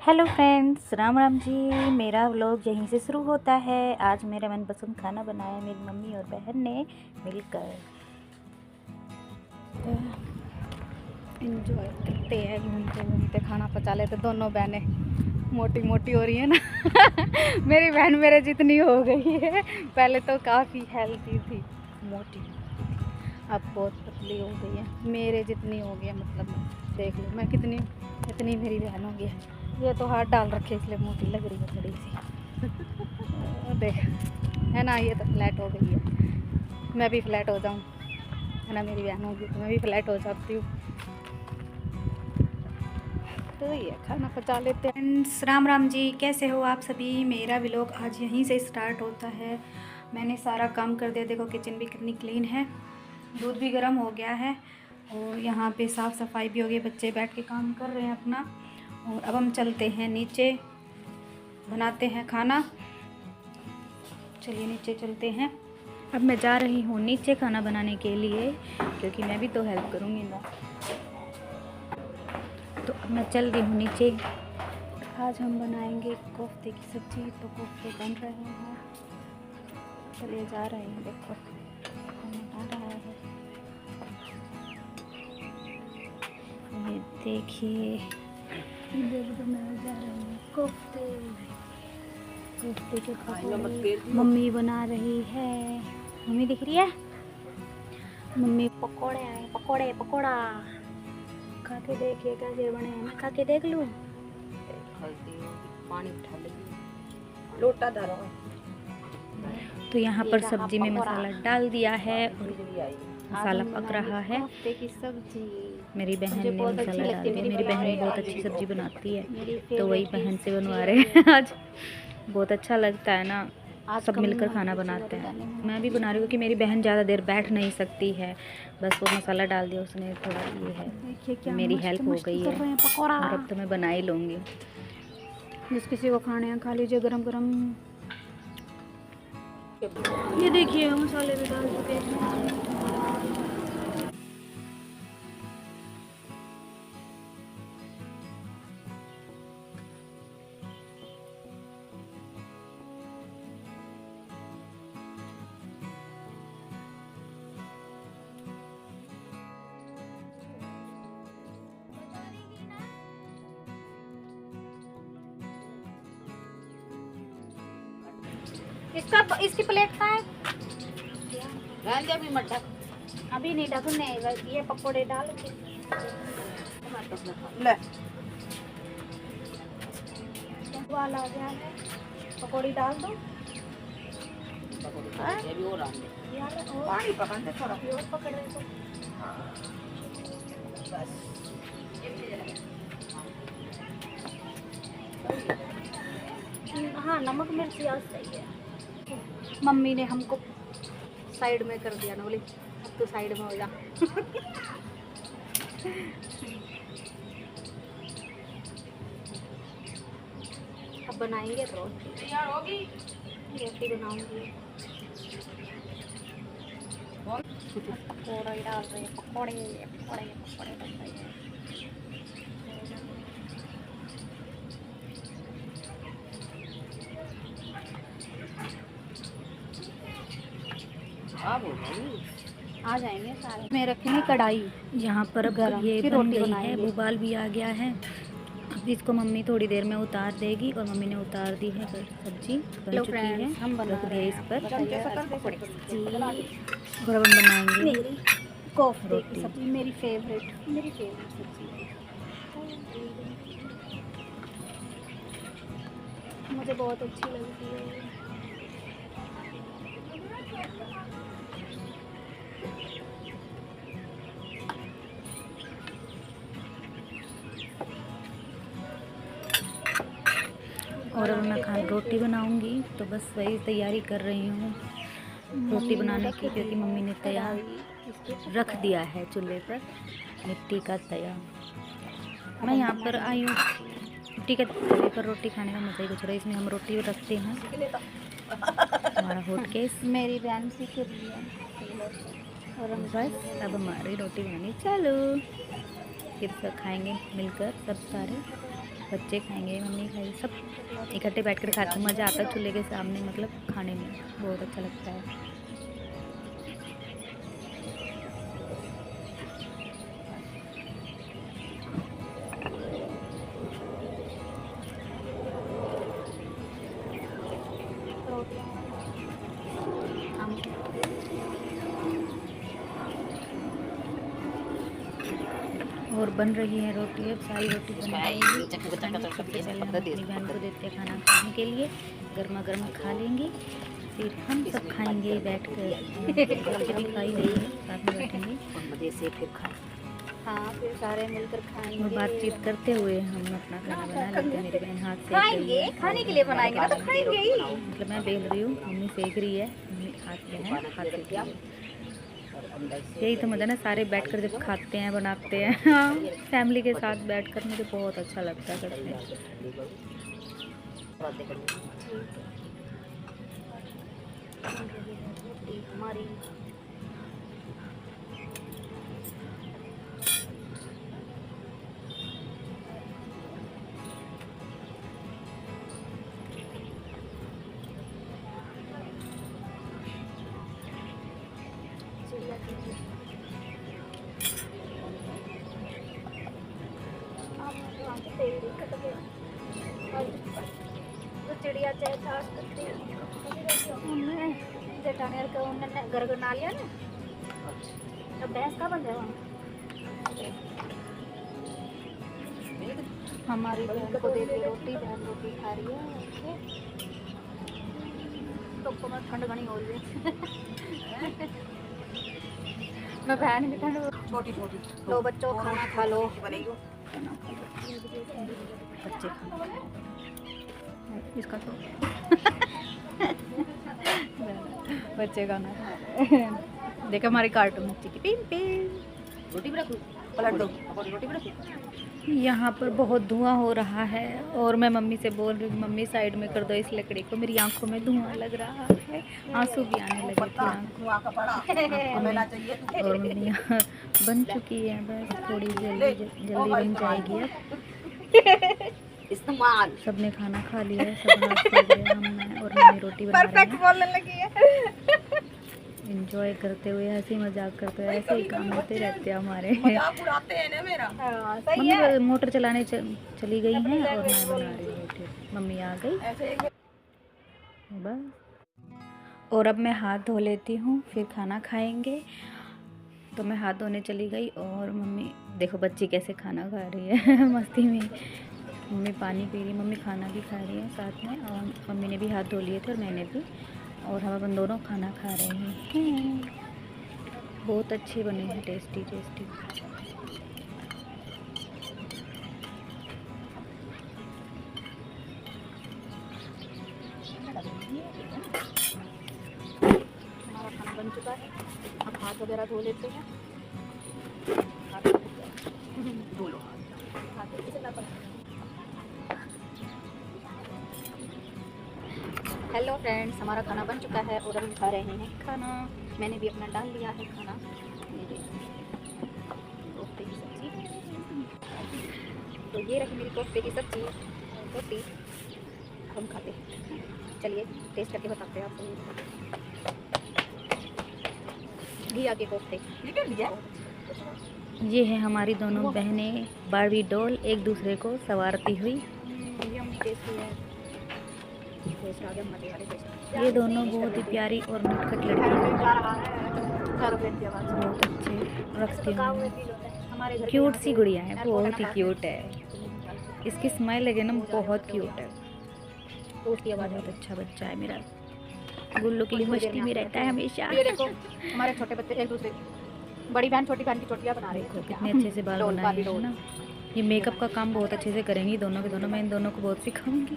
Hello friends, Ram Ram ji. मेरा vlog यहीं से शुरू होता है। आज मेरा मनपसंद खाना बनाया मेरी मम्मी और बहन ने मिलकर। इंजॉय करते हैं, घूमते घूमते खाना पचा लेते। दोनों बहनें मोटी मोटी हो रही है ना। मेरी बहन मेरे जितनी हो गई है। पहले तो काफ़ी हेल्थी थी, मोटी थी, अब बहुत पतली हो गई है। मेरे जितनी हो गई है, मतलब देख लो मैं कितनी, इतनी मेरी बहन हो गई है। ये तो हाथ डाल रखे इसलिए मोटी लग रही है थोड़ी सी। देख है ना, ये तो फ्लैट हो गई है। मैं भी फ्लैट हो जाऊँ, है ना, मेरी बहन होगी तो मैं भी फ्लैट हो जाती हूँ। तो ये खाना पचा लेते हैं। फ्रेंड्स, राम राम जी। कैसे हो आप सभी? मेरा व्लॉग आज यहीं से स्टार्ट होता है। मैंने सारा काम कर दिया। देखो किचन भी कितनी क्लीन है, दूध भी गर्म हो गया है और यहाँ पे साफ़ सफाई भी हो गई। बच्चे बैठ के काम कर रहे हैं अपना। और अब हम चलते हैं नीचे, बनाते हैं खाना। चलिए नीचे चलते हैं। अब मैं जा रही हूँ नीचे खाना बनाने के लिए, क्योंकि मैं भी तो हेल्प करूँगी ना। तो अब मैं चल रही हूँ नीचे। आज हम बनाएंगे कोफ्ते की सब्ज़ी। तो कोफ्ते बन रहे हैं, चलिए जा रहे हैं। देखो खाना आ रहा है, ये देखिए। इधर बनाए जा रहे हैं कोफ्ते। कोफ्ते के पकौड़े मम्मी बना रही है। मम्मी दिख रही है? मम्मी पकौड़े आए, पकौड़े पकौड़ा। खा के देखिए कैसे बने हैं। मैं खा के देख लूँ? पानी उठा लेगी, लोटा धरो। तो यहाँ पर सब्जी में मसाला डाल दिया है और मसाला पक रहा है। कोफ्ते की सब्जी मेरी बहन ने मसाला डाल दिया। मेरी बहन बहुत अच्छी सब्जी बनाती है, तो वही फेवरेट बहन से बनवा रहे हैं आज। बहुत अच्छा लगता है ना, सब मिलकर खाना बनाते हैं। मैं भी बना रही हूँ क्योंकि मेरी बहन ज़्यादा देर बैठ नहीं सकती है। बस वो मसाला डाल दिया उसने, थोड़ा ये है, मेरी हेल्प हो गई है। और अब तो मैं बना ही लूँगी। जिस किसी को खाने हैं खा लीजिए गरम गरम। ये देखिए मसाले भी डाल चुके हैं। इसकी प्लेट कहाँ है? अभी नहीं ढकने, ये पकोड़े डाल के ले। उबाल आ गया है, पकोड़ी डाल दो। ये भी और पानी पकाने थोड़ा और पकड़ रहे तो हाँ, नमक मिर्च याद सही है। मम्मी ने हमको साइड में कर दिया ना, बोली अब तो साइड में हो जा। अब बनाएंगे तो तैयार होगी, रोटी बनाऊंगी। पकौड़े डाल रहे हैं, पकौड़े पकौड़े पकौड़े बन रहे हैं। आ जाएंगे सारे। मैं रखी कढ़ाई यहाँ पर अब ये बन गई है, उबाल भी आ गया है। अब इसको मम्मी थोड़ी देर में उतार देगी और मम्मी ने उतार दी है। सब्जी बन चुकी है, हम रख दिया इस पर। जी, और अब हम बनाएंगे कोफ्ते की सब्जी। मेरी फेवरेट सब्जी है, मुझे बहुत अच्छी लगती है। और अब मैं रोटी बनाऊंगी, तो बस वही तैयारी कर रही हूँ रोटी बनाने की, क्योंकि मम्मी ने तैयार रख दिया है चूल्हे पर मिट्टी का तया। मैं यहाँ पर आई हूँ मिट्टी के तवे पर रोटी खाने का मज़ा ही कुछ रहा है। इसमें हम रोटी रखते हैं, हमारा हॉट केस। मेरी बहन सीख रही है और हम बस अब हमारी रोटी बनानी चालू। फिर सब खाएंगे मिलकर सब सारे। बच्चे खाएंगे, मम्मी खाएगी, सब इकट्ठे बैठ कर खाते हैं। मज़ा आता है चूल्हे के सामने, मतलब खाने में बहुत अच्छा लगता है। और बन रही है रोटी, अब सारी रोटी बन रही है। सबसे पहले हम अपनी बहन को देते हैं खाना खाने के लिए, गर्मा गर्म खा लेंगी, फिर हम सब खाएंगे बैठ कर। बच्चे भी खाई नहीं है, साथ में बैठेंगे मजे से फिर खा, हाँ फिर सारे मिलकर खाएंगे और बातचीत करते हुए हम अपना खाना बना लेते हैं। मेरी बहन हाथ से खाएंगे, खाने के लिए बनाएंगे ना, तो खाएंगे ही। मतलब मैं बेल रही हूँ, मम्मी सेक रही है, मम्मी हाथ में है, हाथ सेक रही है। यही तो मज़ा ना, सारे बैठकर जब खाते हैं, बनाते हैं। हाँ, फैमिली के साथ बैठकर मुझे बहुत अच्छा लगता है सच में। हमारी चिड़िया चाहे था जेठानी का उन्होंने घर बना लिया ना, तो भैंस का बन जाए वहाँ। हमारी बहन को दे दी रोटी, बहन रोटी खा रही है। तो मैं ठंड घनी हो रही है। मैं बहन की ठंड छोटी छोटी। लो बच्चों खाना खा लो। बच्चे इसका तो बच्चे का ना देखो हमारी कार्टून बच्ची की पिम पिम। रोटी भी रखो, पलट दो, रोटी भी रखो। यहाँ पर बहुत धुआं हो रहा है और मैं मम्मी से बोल रही हूँ, मम्मी साइड में कर दो इस लकड़ी को, मेरी आंखों में धुआं लग रहा है, आंसू भी आने लगे थे आंखों में। और मम्मी यहाँ बन चुकी है, बस थोड़ी जल्दी बन जाएगी अब। इस्तेमाल सबने खाना खा लिया है, सब हाथ धो गए, हम और मम्मी रोटी बना रही हैं। बोलने लगी है। एंजॉय करते हुए, हंसी मजाक करते हुए, ऐसे ही काम होते रहते हैं हमारे। उड़ाते हैं ना मेरा। सही मम्मी है। मोटर चलाने चली गई हैं और मैं बना रही हूँ रोटी। मम्मी आ गई बस। और अब मैं हाथ धो लेती हूँ, फिर खाना खाएंगे। तो मैं हाथ धोने चली गई और मम्मी देखो बच्ची कैसे खाना खा रही है मस्ती में। मम्मी पानी पी रही, मम्मी खाना भी खा रही है साथ में, और मम्मी ने भी हाथ धो लिए थे और मैंने भी, और हम अपन दोनों खाना खा रहे हैं। बहुत अच्छे बने हैं, टेस्टी टेस्टी। हमारा खाना बन चुका है, अब हाथ वगैरह धो लेते हैं। धो लो हेलो फ्रेंड्स, हमारा खाना बन चुका है और हम खा रहे हैं खाना। मैंने भी अपना डाल लिया है खाना। कोफ्ते की सब्जी, तो ये रही मेरी कोफ्ते की सब्जी और रोटी। हम खाते हैं, चलिए टेस्ट करके बताते हैं आपको। घी आके कोफ्ते ये है हमारी दोनों बहनें बारबी डॉल, एक दूसरे को संवारती हुई। ये दोनों बहुत ही प्यारी और नटखट लड़की हैं, बहुत अच्छे रखती हूँ। क्यूट सी गुड़िया है, बहुत ही क्यूट है। इसकी स्माइल लगे ना, बहुत क्यूट है। बहुत अच्छा बच्चा है मेरा, गुल्लू की मस्ती में रहता है हमेशा। ये देखो हमारे छोटे बच्चे एक दूसरे, बड़ी बहन छोटी बहन की चोटियाँ बना रही है। कितने अच्छे से बाल बनाए हैं ना। ये मेकअप का काम बहुत अच्छे से करेंगी दोनों के दोनों। मैं इन दोनों को बहुत सिखाऊंगी।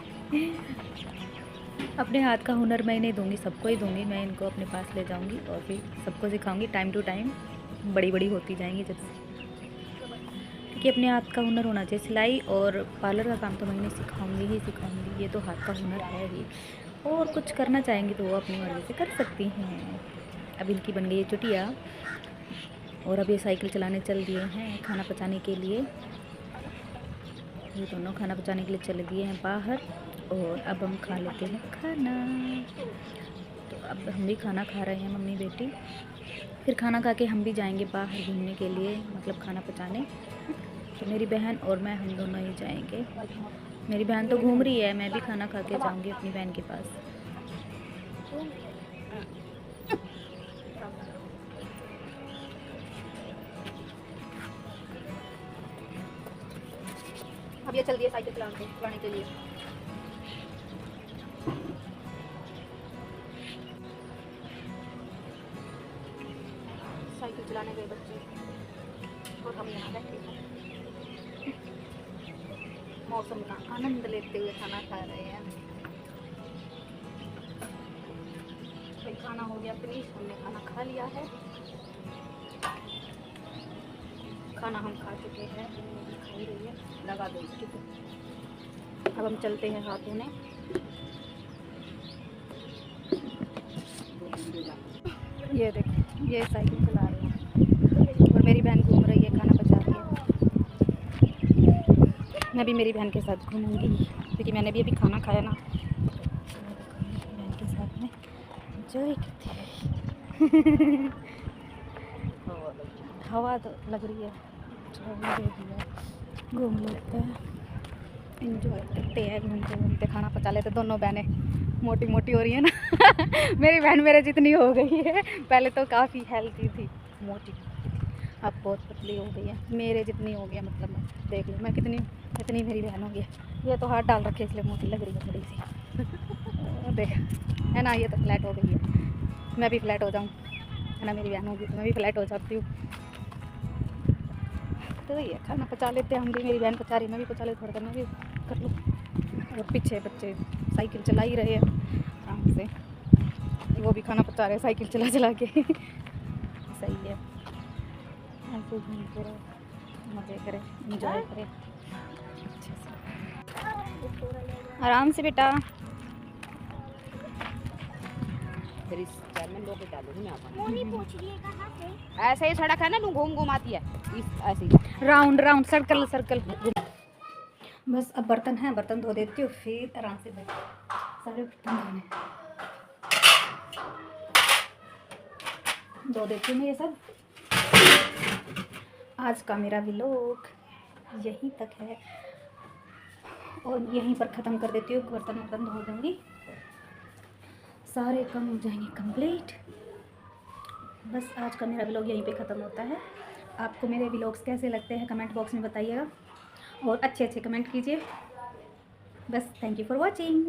अपने हाथ का हुनर मैं नहीं दूंगी, सबको ही दूंगी। मैं इनको अपने पास ले जाऊंगी और फिर सबको सिखाऊंगी। टाइम टू टाइम बड़ी बड़ी होती जाएंगी जब से, क्योंकि अपने हाथ का हुनर होना चाहिए। सिलाई और पार्लर का काम तो मैं इन्हें सिखाऊंगी ही सिखाऊंगी, ये तो हाथ का हुनर है ही। और कुछ करना चाहेंगी तो वो अपनी मर्ज़ी से कर सकती हैं। अब इनकी बन गई है चुटिया और अब ये साइकिल चलाने चल दिए हैं खाना पचाने के लिए। ये दोनों खाना पचाने के लिए चले दिए हैं बाहर और अब हम खा लेते हैं खाना। तो अब हम भी खाना खा रहे हैं मम्मी बेटी, फिर खाना खा के हम भी जाएंगे बाहर घूमने के लिए, मतलब खाना पचाने। तो मेरी बहन और मैं हम दोनों ही जाएंगे। मेरी बहन तो घूम रही है, मैं भी खाना खा के जाऊंगी अपनी बहन के पास। अब ये चल दिए साइकिल चलाने के लिए। साइकिल चलाने गए बच्चे और हम यहाँ बैठे हैं, मौसम का आनंद लेते हुए खाना खा रहे हैं। तो खाना हो गया फिनिश, हमने खाना खा लिया है। खाना हम खा चुके हैं, खा ही रही है, लगा दो इसकी। अब हम चलते हैं हाथ धोने। ये देखो, ये साइकिल चला रही है और मेरी बहन घूम रही है, खाना पचा रही है। मैं भी मेरी बहन के साथ घूमूंगी क्योंकि मैंने भी अभी खाना खाया ना, बहन के साथ में एंजॉय करती है। हवा तो लग रही है, घूम लेते हैं, एंजॉय करते हैं, घूमते घूमते खाना पचा लेते। दोनों बहनें मोटी मोटी हो रही है ना। मेरी बहन मेरे जितनी हो गई है, पहले तो काफ़ी हेल्थी थी, मोटी, अब बहुत पतली हो गई है, मेरे जितनी हो गया। मतलब देख लो मैं कितनी मेरी बहन हो गई है। ये तो हाथ डाल रखे इसलिए मोटी लग रही है थोड़ी सी। देख है ना, ये तो फ्लैट हो गई है, मैं भी फ्लैट हो जाऊँ, है ना, मेरी बहन होगी तो मैं भी फ्लैट हो जाती हूँ। तो ये खाना पचा लेते हैं हम भी, मेरी बहन पचा रही, मैं भी पचा लेती, थोड़ा मैं भी कर लूँ। और पीछे बच्चे साइकिल चला ही रहे हैं आराम से, वो भी खाना पचा रहे हैं साइकिल चला चला के। सही है, ऐसे घूमते रहे, मज़े करें, एंजॉय करें अच्छे से, आराम से बेटा। ऐसे ही सड़क है ना, तू घूम घूम आती है ऐसे ही राउंड राउंड सर्कल सर्कल। बस अब बर्तन है, बर्तन धो देती हूँ, फिर आराम से बैठ सारे बर्तन धो देती हूँ मैं ये सब। आज का मेरा व्लॉग यहीं तक है और यहीं पर ख़त्म कर देती हूँ। बर्तन धो दूँगी, सारे काम हो जाएंगे कंप्लीट। बस आज का मेरा व्लॉग यहीं पे ख़त्म होता है। आपको मेरे व्लॉग्स कैसे लगते हैं कमेंट बॉक्स में बताइएगा और अच्छे अच्छे कमेंट कीजिए। बस थैंक यू फॉर वॉचिंग।